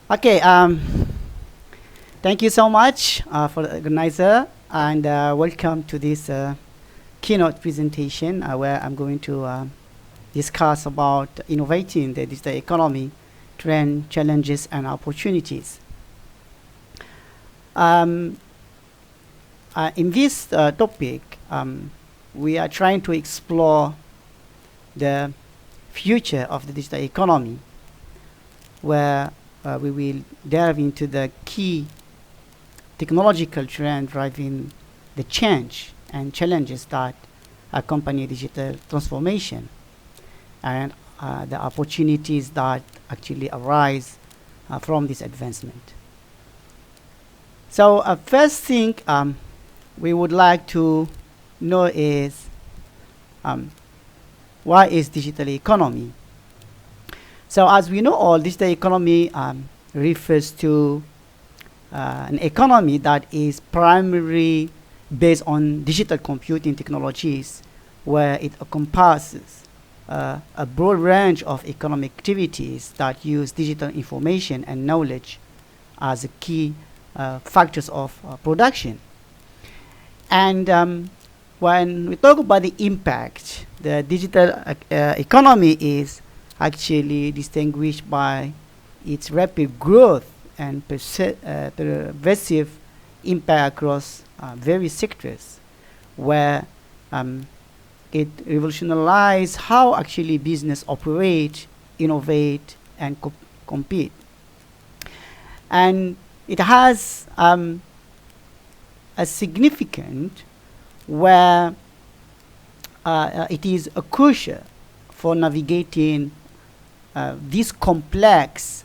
Okay, thank you so much for the organizer, and welcome to this keynote presentation where I'm going to discuss about innovating the digital economy, trend, challenges, and opportunities. Um, in this topic, we are trying to explore the future of the digital economy, where we will delve into the key technological trend driving the change and challenges that accompany digital transformation and the opportunities that actually arise from this advancement. So first thing we would like to know is what is digital economy? So as we know all, digital economy refers to an economy that is primarily based on digital computing technologies, where it encompasses a broad range of economic activities that use digital information and knowledge as a key factors of production. And when we talk about the impact, the digital economy is actually distinguished by its rapid growth and pervasive impact across various sectors, where it revolutionized how actually business operate, innovate, and compete. And it has a significant where it is a crucial for navigating this complex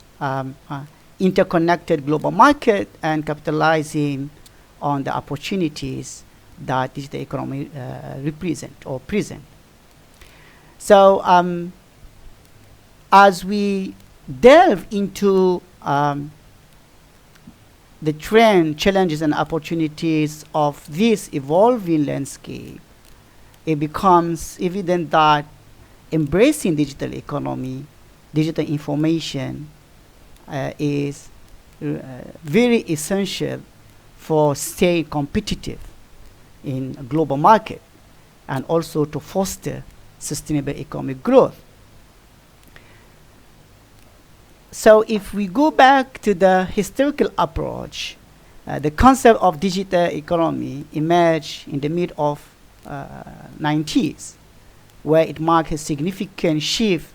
interconnected global market and capitalizing on the opportunities that digital economy represent or present. So as we delve into the trend, challenges, and opportunities of this evolving landscape, it becomes evident that embracing digital economy, digital information, is very essential for staying competitive in a global market and also to foster sustainable economic growth. So if we go back to the historical approach, the concept of digital economy emerged in the mid of 90s, where it marked a significant shift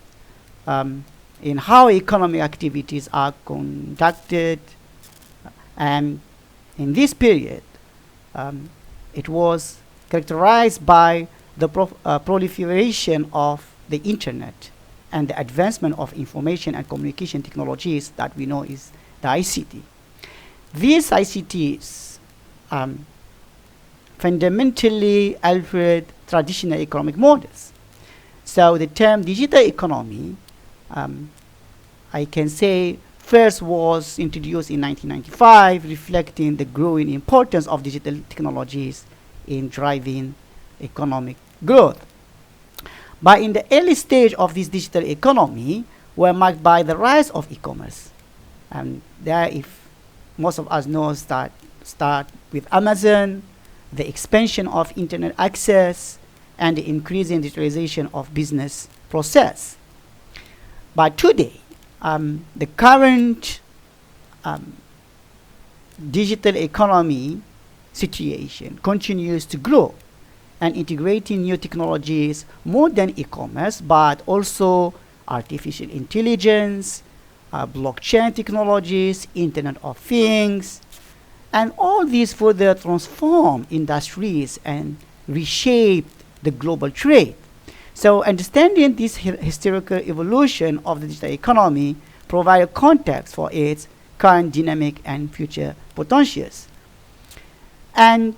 in how economic activities are conducted. And in this period, it was characterized by the proliferation of the internet and the advancement of information and communication technologies that we know is the ICT. These ICTs fundamentally altered traditional economic models. So the term digital economy, I can say, first was introduced in 1995, reflecting the growing importance of digital technologies in driving economic growth. But in the early stage of this digital economy were marked by the rise of e-commerce. And there, if most of us know, start with Amazon, the expansion of internet access, and the increasing digitalization of business process. But today, the current digital economy situation continues to grow and integrating new technologies, more than e-commerce, but also artificial intelligence, blockchain technologies, Internet of Things, and all these further transform industries and reshape the global trade. So understanding this historical evolution of the digital economy provide a context for its current dynamic and future potentials. And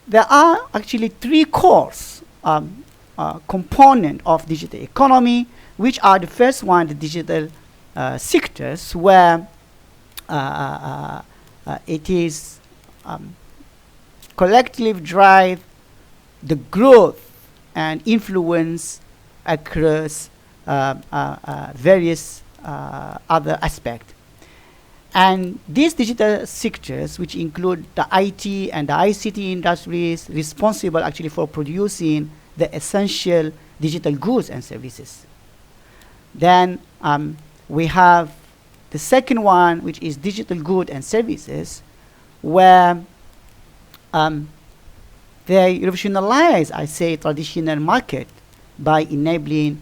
there are actually three core components of digital economy, which are the first one, the digital sectors, where it is collectively drive the growth and influence across various other aspects. And these digital sectors, which include the IT and the ICT industries, responsible actually for producing the essential digital goods and services. Then we have the second one, which is digital goods and services, where they revolutionize, I say, traditional market by enabling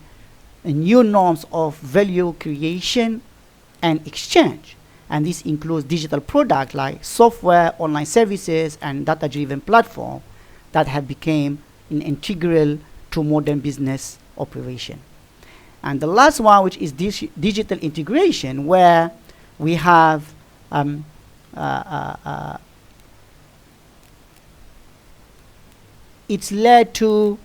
new norms of value creation and exchange. And this includes digital products like software, online services, and data-driven platform that have become an integral to modern business operation. And the last one, which is digital integration, where we have it's led to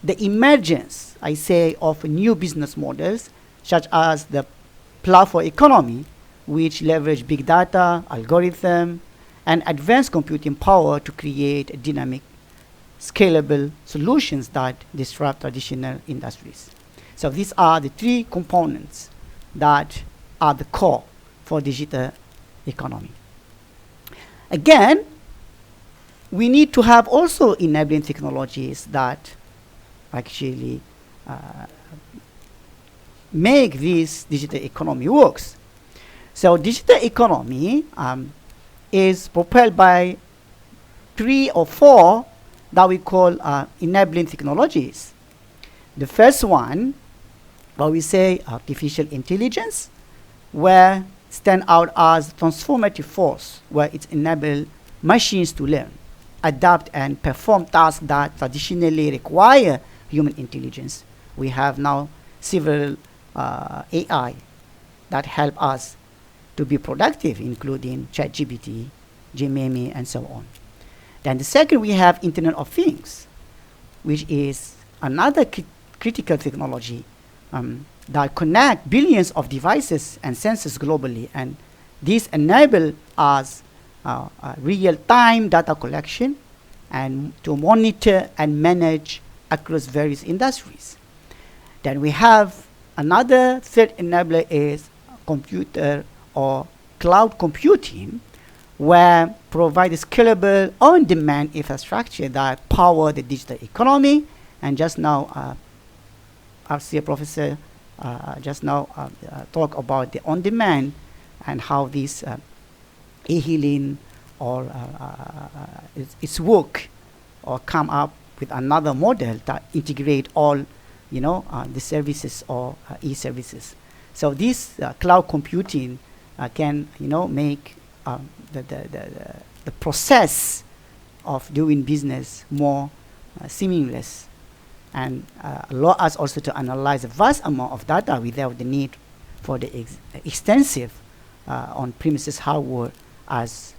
the emergence, I say, of new business models, such as the platform economy, which leverage big data, algorithm, and advanced computing power to create dynamic, scalable solutions that disrupt traditional industries. So these are the three components that are the core for digital economy. Again, we need to have also enabling technologies that actually make this digital economy works. So digital economy is propelled by 3 or 4 that we call enabling technologies. The first one, what we say artificial intelligence, where stand out as transformative force, where it enables machines to learn, adapt, and perform tasks that traditionally require human intelligence. We have now several AI that help us to be productive, including ChatGPT, Gemini, and so on. Then the second, we have Internet of Things, which is another critical technology that connect billions of devices and sensors globally, and this enable us real-time data collection and to monitor and manage across various industries. Then we have another third enabler is computer or cloud computing, where provide scalable on-demand infrastructure that power the digital economy. And just now, our CA professor just now talk about the on-demand and how this e-healing or its work or come up with another model that integrate all, the services or e-services. So this cloud computing can, make the process of doing business more seamless, and allow us also to analyze a vast amount of data without the need for the extensive on-premises hardware as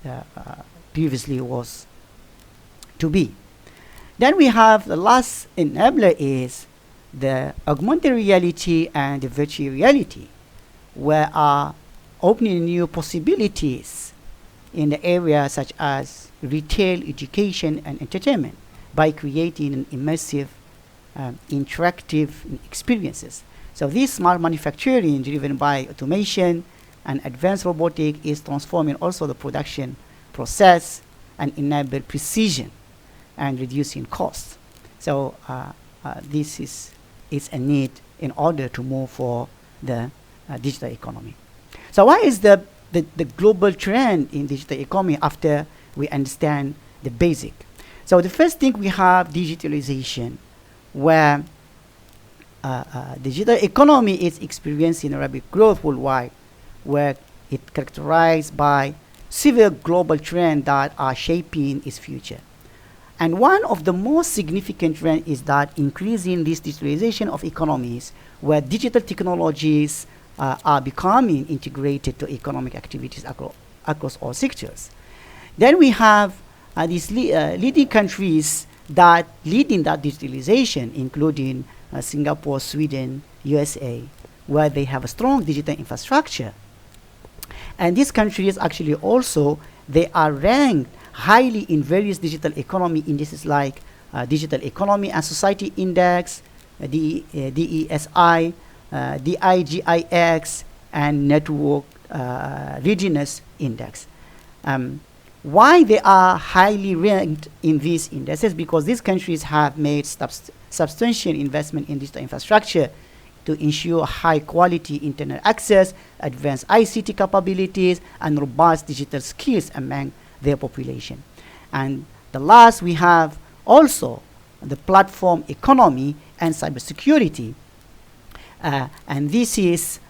previously was to be. Then we have the last enabler is the augmented reality and the virtual reality, where are opening new possibilities in the areas such as retail, education, and entertainment by creating an immersive, interactive experiences. So this smart manufacturing driven by automation and advanced robotic is transforming also the production process and enable precision and reducing costs. So this is a need in order to move for the digital economy. So what is the global trend in digital economy after we understand the basic? So the first thing, we have digitalization, where digital economy is experiencing rapid growth worldwide, where it's characterized by several global trends that are shaping its future. And one of the most significant trends is that increasing this digitalization of economies, where digital technologies are becoming integrated to economic activities across all sectors. Then we have these leading countries that leading that digitalization, including Singapore, Sweden, USA, where they have a strong digital infrastructure. And these countries actually also, they are ranked highly in various digital economy indices like Digital Economy and Society Index, DESI, DIGIX, and Network readiness index. Why they are highly ranked in these indices? Because these countries have made substantial investment in digital infrastructure to ensure high quality internet access, advanced ICT capabilities, and robust digital skills among their population. And the last, we have also the platform economy and cybersecurity. And this is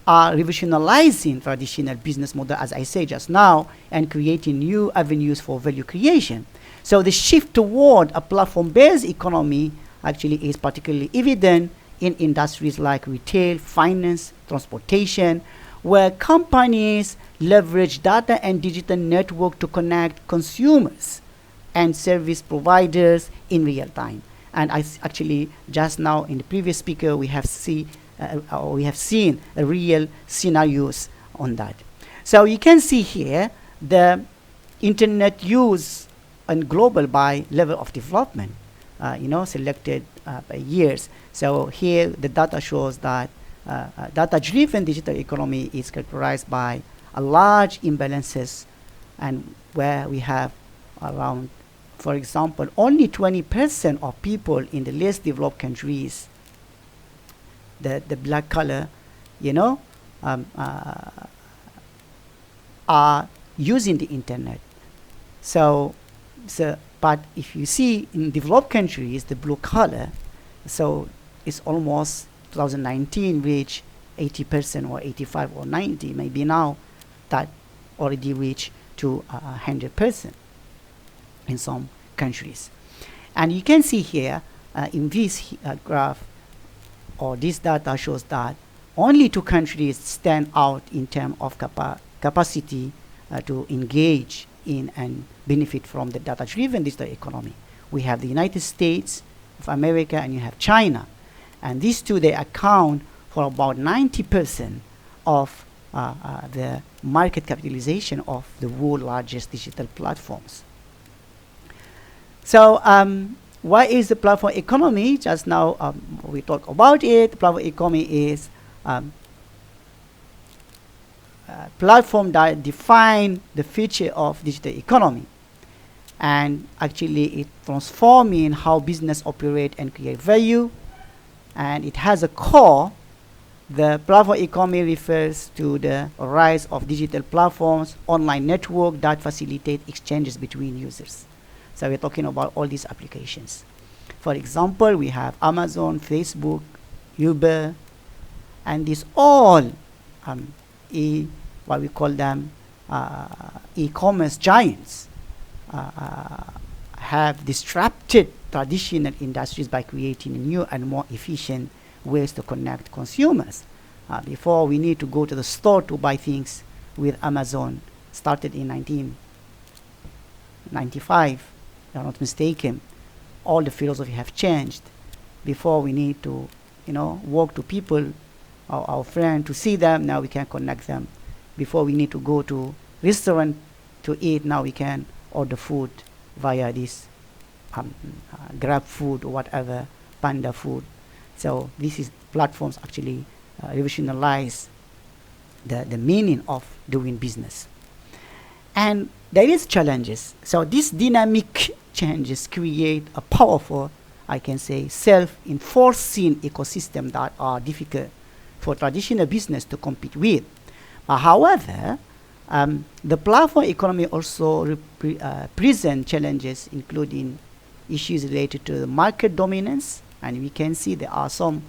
are revolutionizing traditional business model, as I said just now, and creating new avenues for value creation. So the shift toward a platform-based economy actually is particularly evident in industries like retail, finance, transportation, where companies leverage data and digital network to connect consumers and service providers in real time. And actually, just now in the previous speaker, we have seen real scenarios on that. So you can see here the internet use and global by level of development, selected by years. So here the data shows that data-driven digital economy is characterized by a large imbalances, and where we have around, for example, only 20% of people in the less developed countries, the black color, are using the internet. But if you see in developed countries, the blue color, so it's almost 2019 reached 80% or 85 or 90, maybe now that already reached to 100% in some countries. And you can see here in this graph, or this data shows that only 2 countries stand out in terms of capacity to engage in and benefit from the data-driven digital economy. We have the United States of America and you have China. And these two, they account for about 90% of the market capitalization of the world's largest digital platforms. So what is the platform economy? Just now we talked about it. The platform economy is platform that define the future of digital economy, and actually it transforming how business operate and create value. And it has a core. The platform economy refers to the rise of digital platforms, online network that facilitate exchanges between users. So we're talking about all these applications. For example, we have Amazon, Facebook, Uber, and these all what we call them e-commerce giants have disrupted traditional industries by creating new and more efficient ways to connect consumers. Before, we need to go to the store to buy things with Amazon, started in 1995, if I'm not mistaken. All the philosophy have changed. Before, we need to walk to people, our friend, to see them. Now we can connect them. Before, we need to go to restaurant to eat. Now we can order food via this Grab food or whatever, Panda food. So this is platforms actually revolutionize the meaning of doing business. And there is challenges. So these dynamic changes create a powerful, I can say, self-enforcing ecosystem that are difficult for traditional business to compete with. However, the platform economy also present challenges, including issues related to the market dominance, and we can see there are some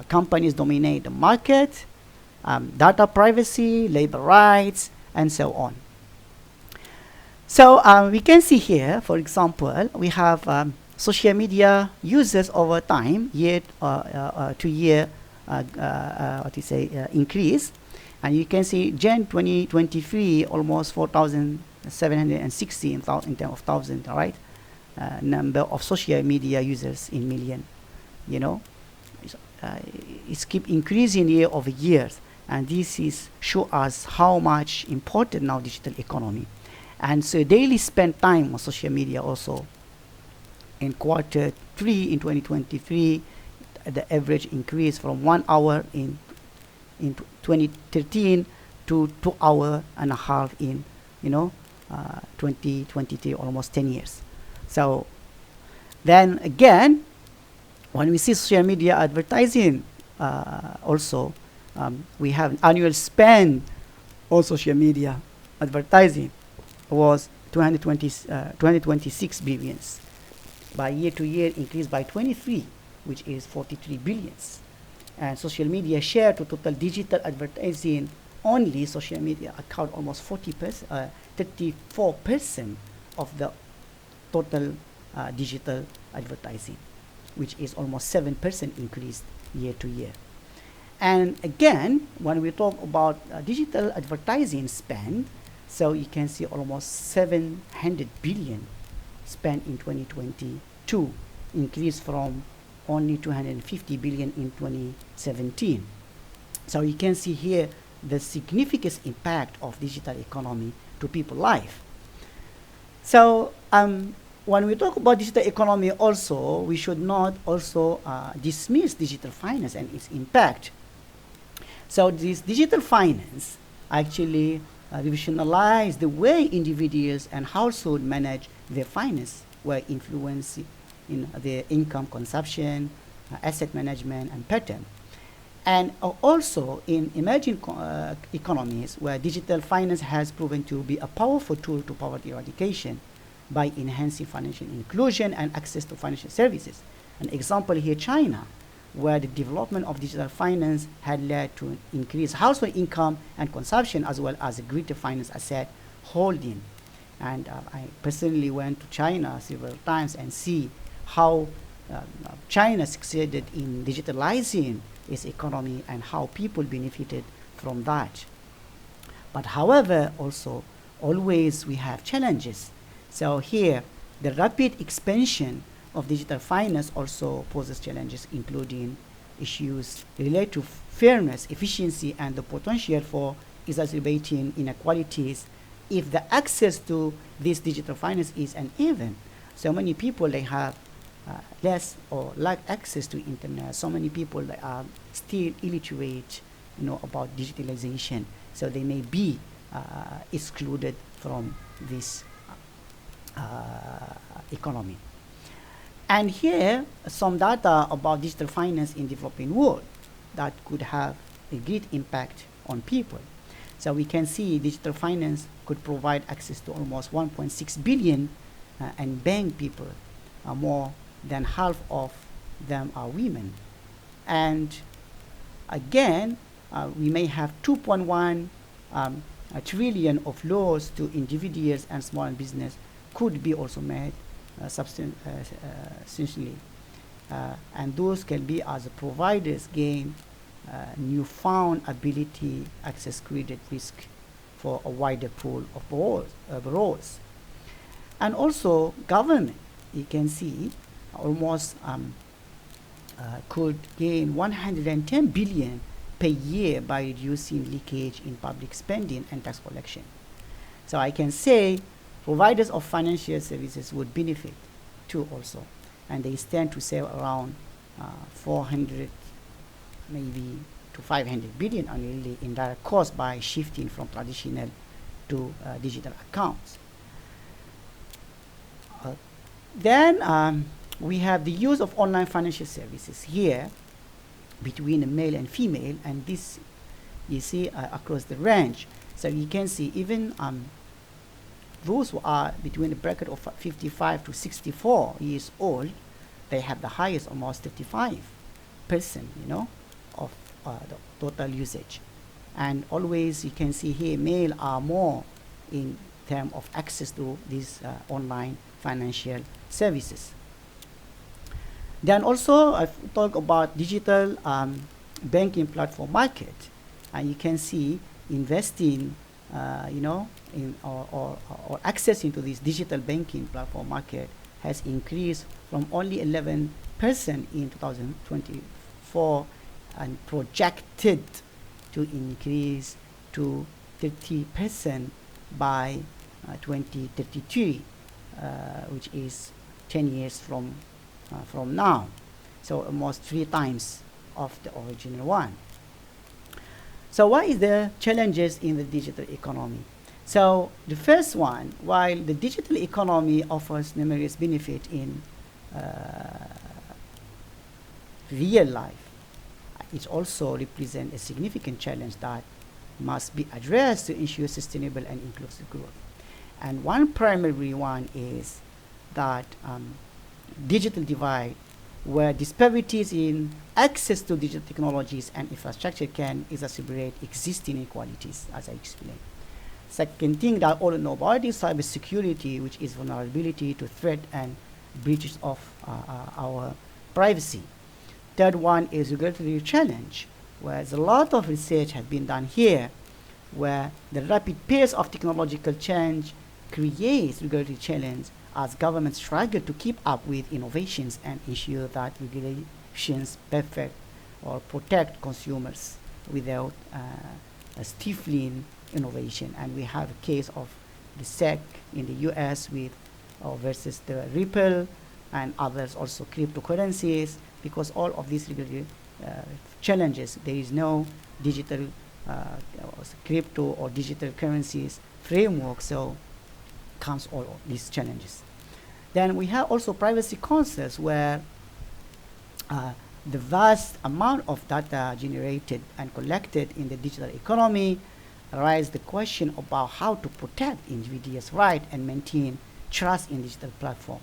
companies dominate the market, data privacy, labor rights, and so on. So we can see here, for example, we have social media users over time, year to year, increase. And you can see Jan 2023, almost 4,760 in terms of thousand, right? Number of social media users in million, it's keep increasing year over year. And this is show us how much important now digital economy. And so daily spend time on social media also. In quarter 3 in 2023, the average increase from 1 hour in in 2013 to 2 hour and a half in 2023, almost 10 years. So then again, when we see social media advertising, also we have annual spend on social media advertising was 226 billions. By year to year increased by 23, which is 43 billions. And social media share to total digital advertising, only social media account almost 34% of the total digital advertising, which is almost 7% increase year to year. And again, when we talk about digital advertising spend, so you can see almost 700 billion spent in 2022, increased from only 250 billion in 2017. So you can see here the significant impact of digital economy to people's life. So when we talk about digital economy also, we should not also dismiss digital finance and its impact. So this digital finance actually revolutionize the way individuals and households manage their finance, where influence in their income, consumption, asset management, and pattern. And also in emerging economies, where digital finance has proven to be a powerful tool to poverty eradication by enhancing financial inclusion and access to financial services. An example here, China, where the development of digital finance had led to increased household income and consumption, as well as a greater finance asset holding. And I personally went to China several times and see how China succeeded in digitalizing its economy and how people benefited from that. But however, also, always we have challenges. So here, the rapid expansion of digital finance also poses challenges, including issues related to fairness, efficiency, and the potential for exacerbating inequalities if the access to this digital finance is uneven. So many people, they have less or lack access to internet. So many people, they are still illiterate, about digitalization. So they may be excluded from this economy. And here, some data about digital finance in developing world that could have a great impact on people. So we can see digital finance could provide access to almost 1.6 billion and bank people. More than half of them are women. And again, we may have 2.1 trillion of loans to individuals and small business could be also made substantially. And those can be as providers gain newfound ability access credit risk for a wider pool of borrowers. And also government, you can see, almost could gain 110 billion per year by reducing leakage in public spending and tax collection. So I can say providers of financial services would benefit too also, and they stand to save around 400 maybe to 500 billion annually in direct cost by shifting from traditional to digital accounts. Then we have the use of online financial services here between the male and female, and this you see across the range. So you can see even those who are between the bracket of 55 to 64 years old, they have the highest, almost 55%, of the total usage. And always you can see here male are more in terms of access to these online financial services. Then also I talk about digital banking platform market, and you can see investing in or accessing to this digital banking platform market has increased from only 11% in 2024 and projected to increase to 30% by 2033, which is 10 years from now. So almost 3 times of the original one. So what is the challenges in the digital economy? So the first one, while the digital economy offers numerous benefits in real life, it also represents a significant challenge that must be addressed to ensure sustainable and inclusive growth. And one primary one is that digital divide, where disparities in access to digital technologies and infrastructure can exacerbate existing inequalities, as I explained. Second thing that all know about is cybersecurity, which is vulnerability to threat and breaches of our privacy. Third one is regulatory challenge, where a lot of research has been done here, where the rapid pace of technological change creates regulatory challenge as governments struggle to keep up with innovations and ensure that regulations perfect or protect consumers without stifling innovation. And we have a case of the SEC in the US with versus the Ripple and others, also cryptocurrencies, because all of these regulatory challenges, there is no digital crypto or digital currencies framework, so comes all of these challenges. Then we have also privacy concerns, where the vast amount of data generated and collected in the digital economy raise the question about how to protect individuals' rights and maintain trust in digital platform.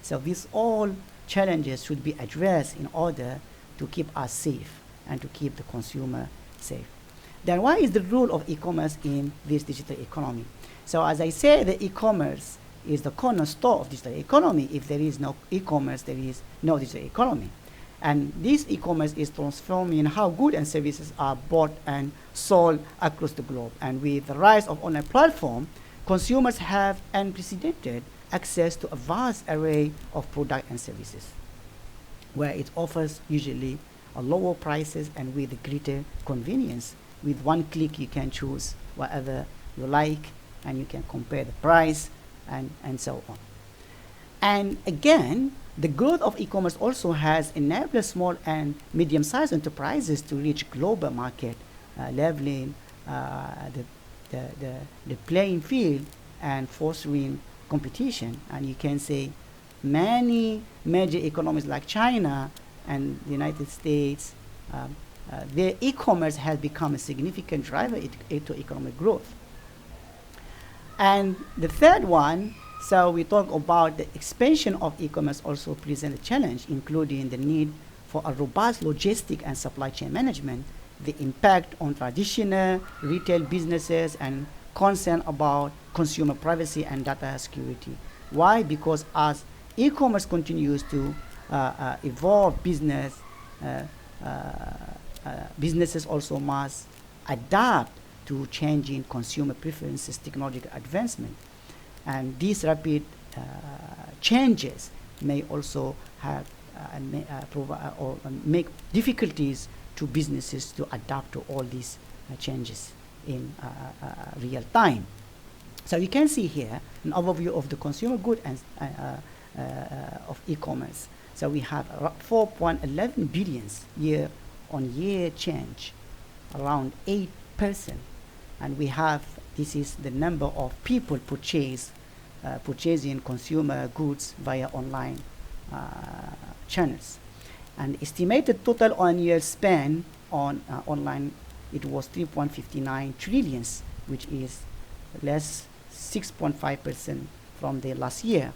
So these all challenges should be addressed in order to keep us safe and to keep the consumer safe. Then what is the role of e-commerce in this digital economy? So as I say, the e-commerce is the cornerstone of digital economy. If there is no e-commerce, there is no digital economy. And this e-commerce is transforming how goods and services are bought and sold across the globe. And with the rise of online platforms, consumers have unprecedented access to a vast array of products and services, where it offers usually a lower prices and with a greater convenience. With one click, you can choose whatever you like, and you can compare the price and so on. And again, the growth of e-commerce also has enabled small and medium-sized enterprises to reach global market, leveling the playing field and fostering competition. And you can say many major economies like China and the United States, their e-commerce has become a significant driver to economic growth. And the third one, so we talk about the expansion of e-commerce also presents a challenge, including the need for a robust logistic and supply chain management, the impact on traditional retail businesses, and concern about consumer privacy and data security. Why? Because as e-commerce continues to evolve, businesses also must adapt to changing consumer preferences, technological advancement. And these rapid changes may also have make difficulties to businesses to adapt to all these changes in real time. So you can see here an overview of the consumer good and of e-commerce. So we have 4.11 billions year-on-year change, around 8%. And we have, this is the number of people purchasing consumer goods via online channels. And estimated total on-year spend on online, it was 3.59 trillions, which is less 6.5% from the last year.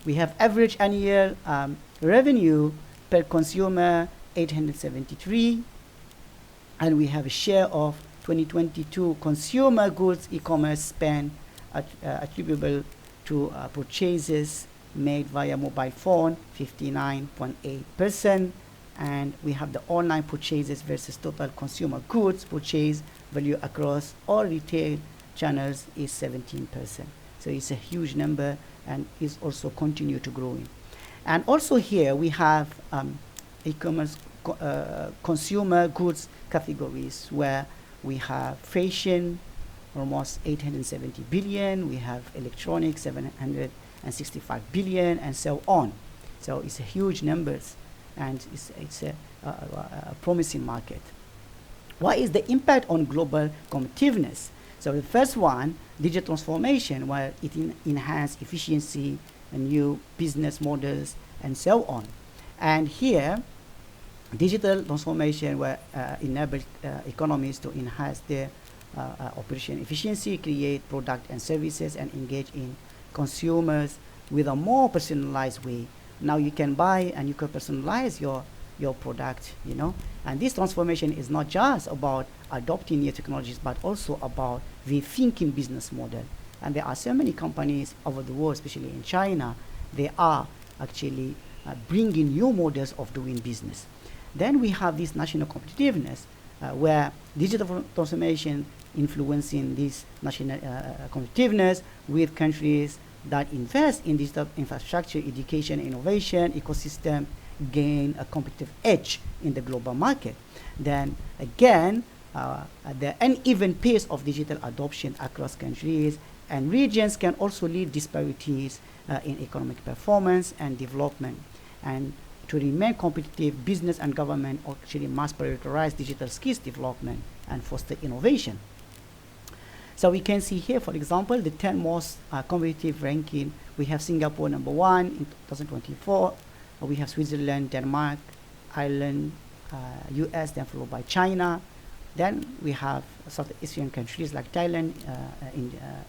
We have average annual revenue per consumer 873, and we have a share of 2022 consumer goods e-commerce spend attributable to purchases made via mobile phone, 59.8%, and we have the online purchases versus total consumer goods purchase value across all retail channels is 17%. So it's a huge number and is also continue to growing. And also here we have e-commerce consumer goods categories, where we have fashion, almost 870 billion, we have electronics, 765 billion, and so on. So it's a huge numbers, and it's a promising market. What is the impact on global competitiveness? So the first one, digital transformation, where it enhances efficiency, and new business models, and so on. And here, digital transformation will enable economies to enhance their operation efficiency, create product and services, and engage in consumers with a more personalized way. Now you can buy and you can personalize your product, you know. And this transformation is not just about adopting new technologies, but also about rethinking business model. And there are so many companies over the world, especially in China, they are actually bringing new models of doing business. Then we have this national competitiveness, where digital transformation influencing this national competitiveness with countries that invest in digital infrastructure, education, innovation, ecosystem, gain a competitive edge in the global market. Then again, the uneven pace of digital adoption across countries and regions can also lead disparities in economic performance and development. And to remain competitive, business and government actually must prioritize digital skills development and foster innovation. So we can see here, for example, the 10 most competitive ranking. We have Singapore number 1 in 2024. We have Switzerland, Denmark, Ireland, US, then followed by China. Then we have South Asian countries like Thailand,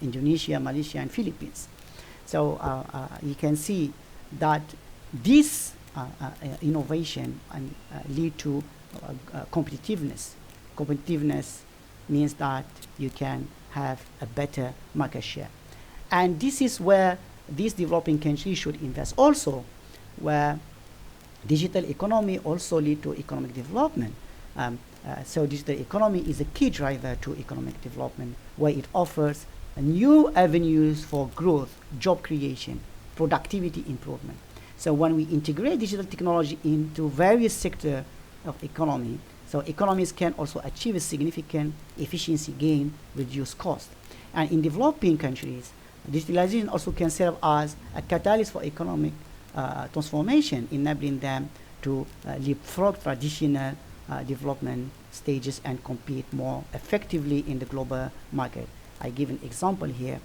Indonesia, Malaysia, and Philippines. So you can see that this innovation and lead to competitiveness. Competitiveness means that you can have a better market share. And this is where these developing countries should invest also, where digital economy also lead to economic development. So digital economy is a key driver to economic development, where it offers new avenues for growth, job creation, productivity improvement. So when we integrate digital technology into various sectors of economy, so economies can also achieve a significant efficiency gain, reduce cost. And in developing countries, digitalization also can serve as a catalyst for economic transformation, enabling them to leapfrog traditional development stages and compete more effectively in the global market. I give an example here.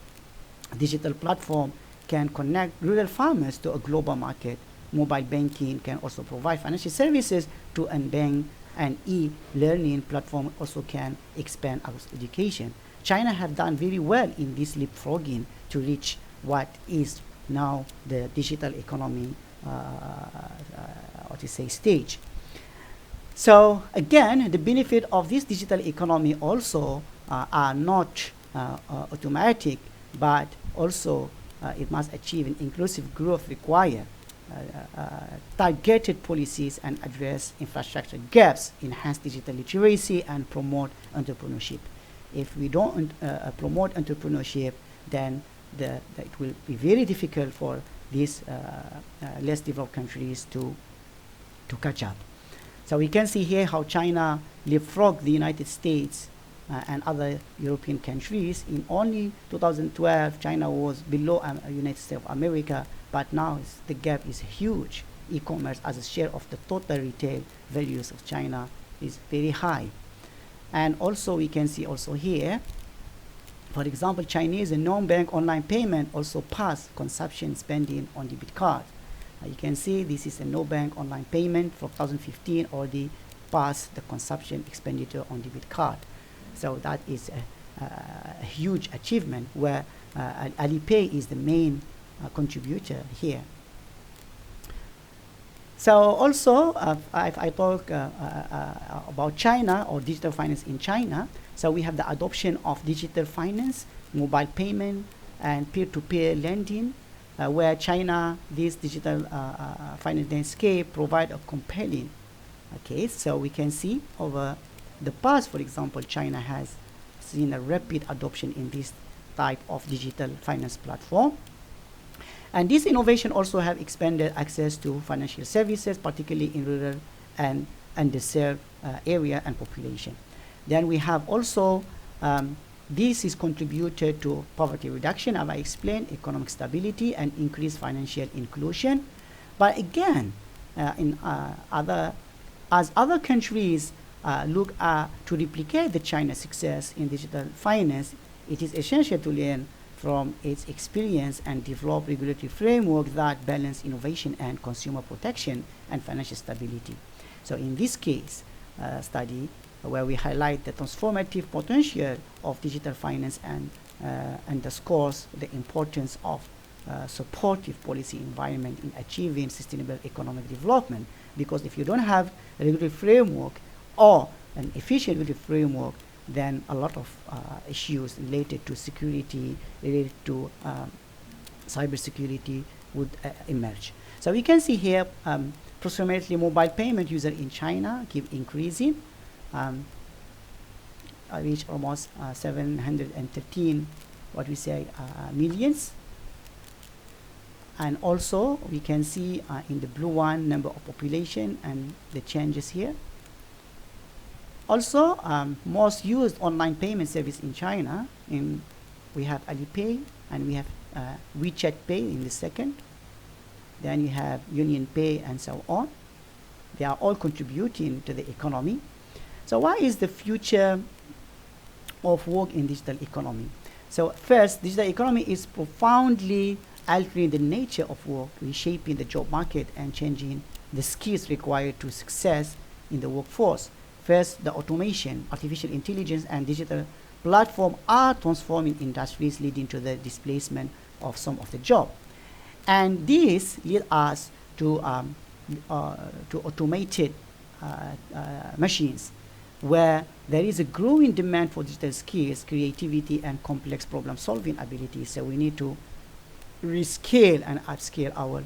A digital platform can connect rural farmers to a global market. Mobile banking can also provide financial services to unbanked, and e-learning platform also can expand our education. China have done very well in this leapfrogging to reach what is now the digital economy stage. So again, the benefit of this digital economy also are not automatic, but also it must achieve an inclusive growth require targeted policies and address infrastructure gaps, enhance digital literacy, and promote entrepreneurship. If we don't promote entrepreneurship, then it will be very difficult for these less developed countries to catch up. So we can see here how China leapfrogged the United States and other European countries. In only 2012, China was below United States of America, but now the gap is huge. E-commerce as a share of the total retail values of China is very high. And also we can see also here, for example, Chinese and non-bank online payment also pass consumption spending on debit card. You can see this is a no-bank online payment for 2015 already passed the consumption expenditure on debit card. So that is a huge achievement, where Alipay is the main contributor here. So also, if I talk about China or digital finance in China, so we have the adoption of digital finance, mobile payment, and peer-to-peer lending, where China, this digital finance landscape provide a compelling case. So we can see over the past, for example, China has seen a rapid adoption in this type of digital finance platform. And this innovation also have expanded access to financial services, particularly in rural and underserved area and population. Then we have also, this is contributed to poverty reduction, as I explained, economic stability, and increased financial inclusion. But again, as other countries look to replicate the China success in digital finance, it is essential to learn from its experience and develop regulatory framework that balance innovation and consumer protection and financial stability. So in this case study, where we highlight the transformative potential of digital finance and underscores the importance of supportive policy environment in achieving sustainable economic development. Because if you don't have a regulatory framework or an efficient regulatory framework, then a lot of issues related to security, related to cybersecurity would emerge. So we can see here approximately mobile payment user in China keep increasing, reach almost 713 what we say millions. And also we can see in the blue one number of population and the changes here. Also, most used online payment service in China, we have Alipay and we have WeChat Pay in the second. Then you have Union Pay and so on. They are all contributing to the economy. So what is the future of work in digital economy? So first, digital economy is profoundly altering the nature of work, reshaping the job market and changing the skills required to success in the workforce. First, the automation, artificial intelligence, and digital platform are transforming industries, leading to the displacement of some of the job. And this leads us to automated machines, where there is a growing demand for digital skills, creativity, and complex problem-solving abilities. So we need to rescale and upscale our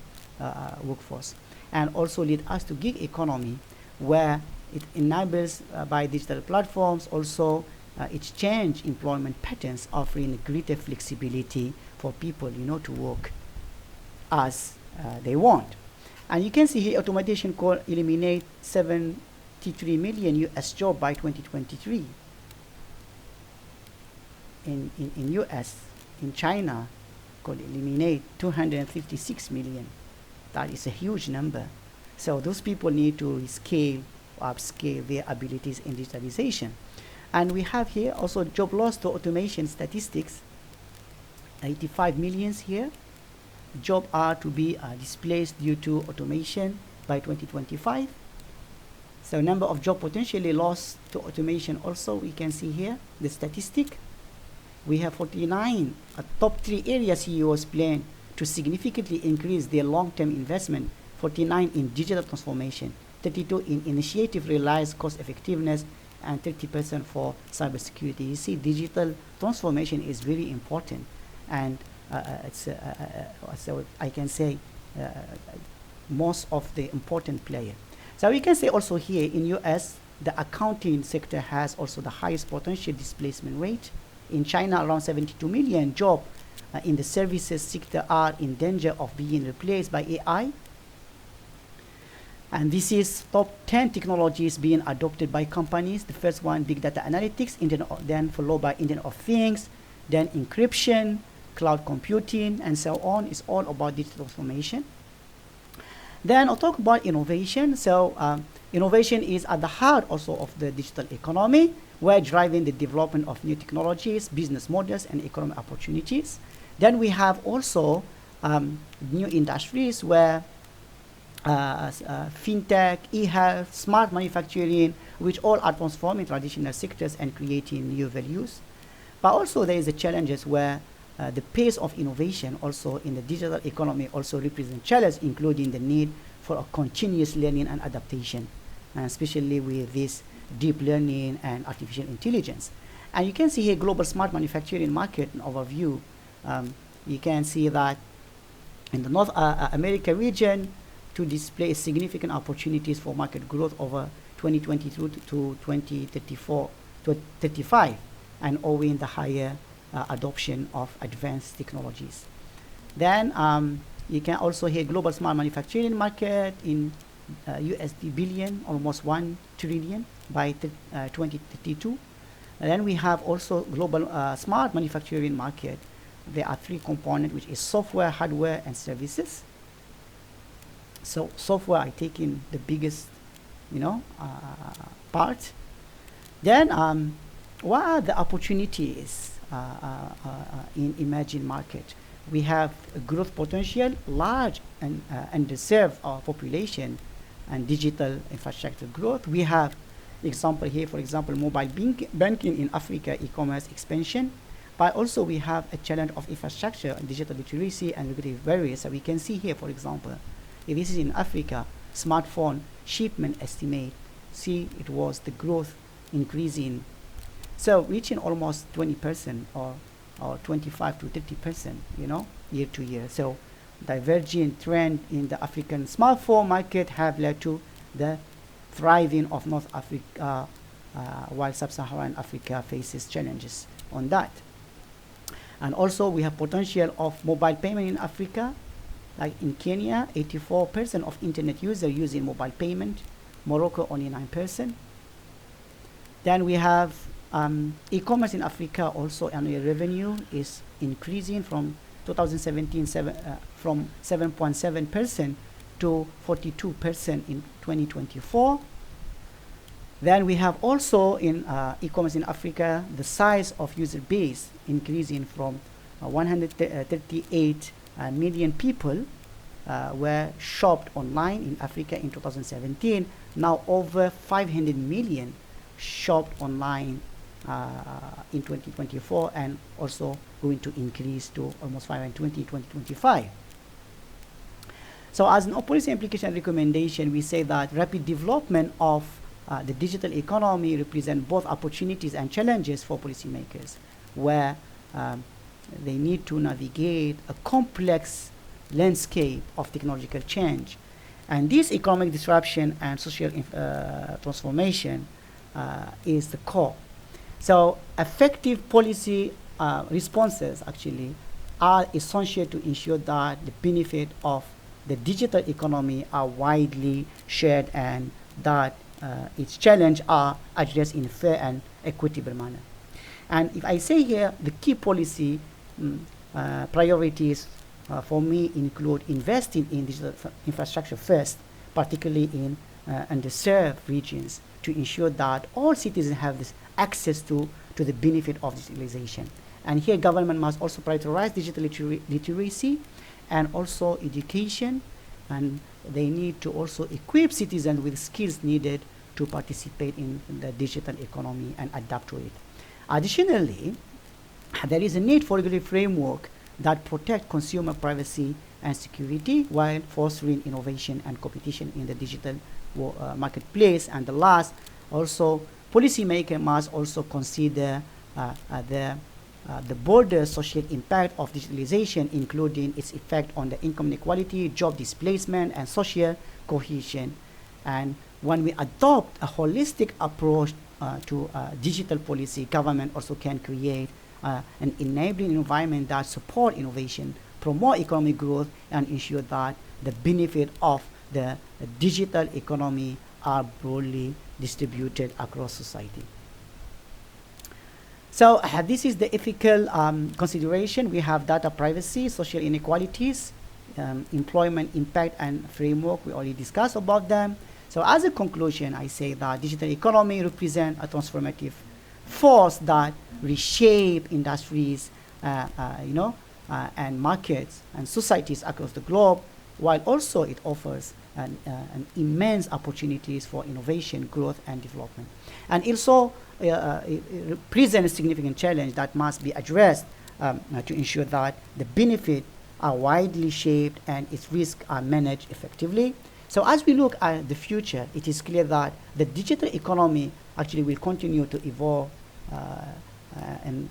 workforce, and also lead us to gig economy, where it enables by digital platforms also exchange employment patterns, offering greater flexibility for people, to work as they want. And you can see here automation could eliminate 73 million US jobs by 2023 in US. In China, could eliminate 256 million. That is a huge number. So those people need to rescale, upscale their abilities in digitalization. And we have here also job loss to automation statistics, 85 millions here. Jobs are to be displaced due to automation by 2025. So number of jobs potentially lost to automation also, we can see here the statistic. We have 49 top 3 areas CEOs plan to significantly increase their long-term investment, 49 in digital transformation, 32 in initiative realize cost effectiveness, and 30% for cybersecurity. You see, digital transformation is very important, and so I can say most of the important player. So we can say also here in US, the accounting sector has also the highest potential displacement rate. In China, around 72 million jobs in the services sector are in danger of being replaced by AI. And this is top 10 technologies being adopted by companies. The first one, big data analytics, then followed by Internet of Things, then encryption, cloud computing, and so on. It's all about digital transformation. Then I'll talk about innovation. So innovation is at the heart also of the digital economy. We're driving the development of new technologies, business models, and economic opportunities. Then we have also new industries where fintech, e-health, smart manufacturing, which all are transforming traditional sectors and creating new values. But also there is a challenges where the pace of innovation also in the digital economy also represents challenges, including the need for a continuous learning and adaptation, especially with this deep learning and artificial intelligence. And you can see here global smart manufacturing market overview. You can see that in the North America region to display significant opportunities for market growth over 2022 to 2034 to 35, and owing the higher adoption of advanced technologies. Then you can also hear global smart manufacturing market in USD billion, almost 1 trillion by 2032. And then we have also global smart manufacturing market. There are 3 components, which is software, hardware, and services. So software, I take in the biggest, part, Then, what are the opportunities in emerging market? We have a growth potential, large and underserved population, and digital infrastructure growth. We have example here, for example, mobile banking in Africa, e-commerce expansion. But also we have a challenge of infrastructure and digital literacy and regulatory barriers. So we can see here, for example, if this is in Africa, smartphone shipment estimate, see it was the growth increasing, so reaching almost 20% or 25 to 30%, year to year. So diverging trend in the African smartphone market have led to the thriving of North Africa, while Sub-Saharan Africa faces challenges on that. And also we have potential of mobile payment in Africa, like in Kenya, 84% of internet users using mobile payment, Morocco only 9%. Then we have e-commerce in Africa, also annual revenue is increasing from 2017 from 7.7% to 42% in 2024. Then we have also in e-commerce in Africa, the size of user base increasing from 138 million people were shopped online in Africa in 2017. Now over 500 million shopped online in 2024, and also going to increase to almost 520 in 2025. So as an policy implication recommendation, we say that rapid development of the digital economy represent both opportunities and challenges for policymakers, where they need to navigate a complex landscape of technological change. And this economic disruption and social transformation is the core. So effective policy responses actually are essential to ensure that the benefit of the digital economy are widely shared, and that its challenges are addressed in a fair and equitable manner. And if I say here, the key policy priorities for me include investing in digital infrastructure first, particularly in underserved regions, to ensure that all citizens have this access to the benefit of digitalization. And here government must also prioritize digital literacy and also education, and they need to also equip citizens with skills needed to participate in the digital economy and adapt to it. Additionally, there is a need for a regulatory framework that protect consumer privacy and security while fostering innovation and competition in the digital marketplace. And the last, also, policymakers must also consider the broader social impact of digitalization, including its effect on the income inequality, job displacement, and social cohesion. And when we adopt a holistic approach to digital policy, government also can create an enabling environment that support innovation, promote economic growth, and ensure that the benefit of the digital economy are broadly distributed across society. So this is the ethical consideration. We have data privacy, social inequalities, employment impact, and framework. We already discussed about them. So as a conclusion, I say that digital economy represents a transformative force that reshape industries, and markets and societies across the globe, while also it offers an immense opportunities for innovation, growth, and development. And also it presents a significant challenge that must be addressed to ensure that the benefits are widely shaped and its risks are managed effectively. So as we look at the future, it is clear that the digital economy actually will continue to evolve and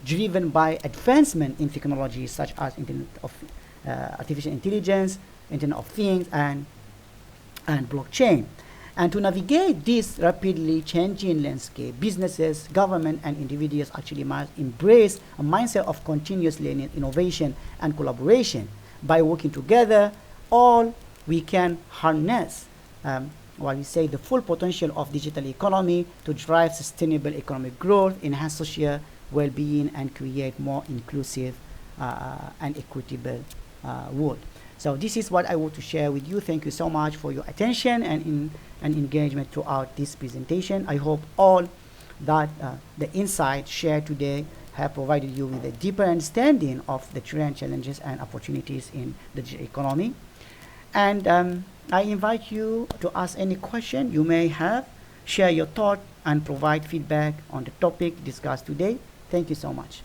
driven by advancement in technologies such as Internet of artificial intelligence, Internet of Things, and blockchain. And to navigate this rapidly changing landscape, businesses, government, and individuals actually must embrace a mindset of continuous learning, innovation, and collaboration. By working together, all we can harness, while we say the full potential of digital economy to drive sustainable economic growth, enhance social well-being, and create more inclusive and equitable world. So this is what I want to share with you. Thank you so much for your attention and engagement throughout this presentation. I hope all that the insights shared today have provided you with a deeper understanding of the trend, challenges, and opportunities in the digital economy. And I invite you to ask any question you may have, share your thought, and provide feedback on the topic discussed today. Thank you so much.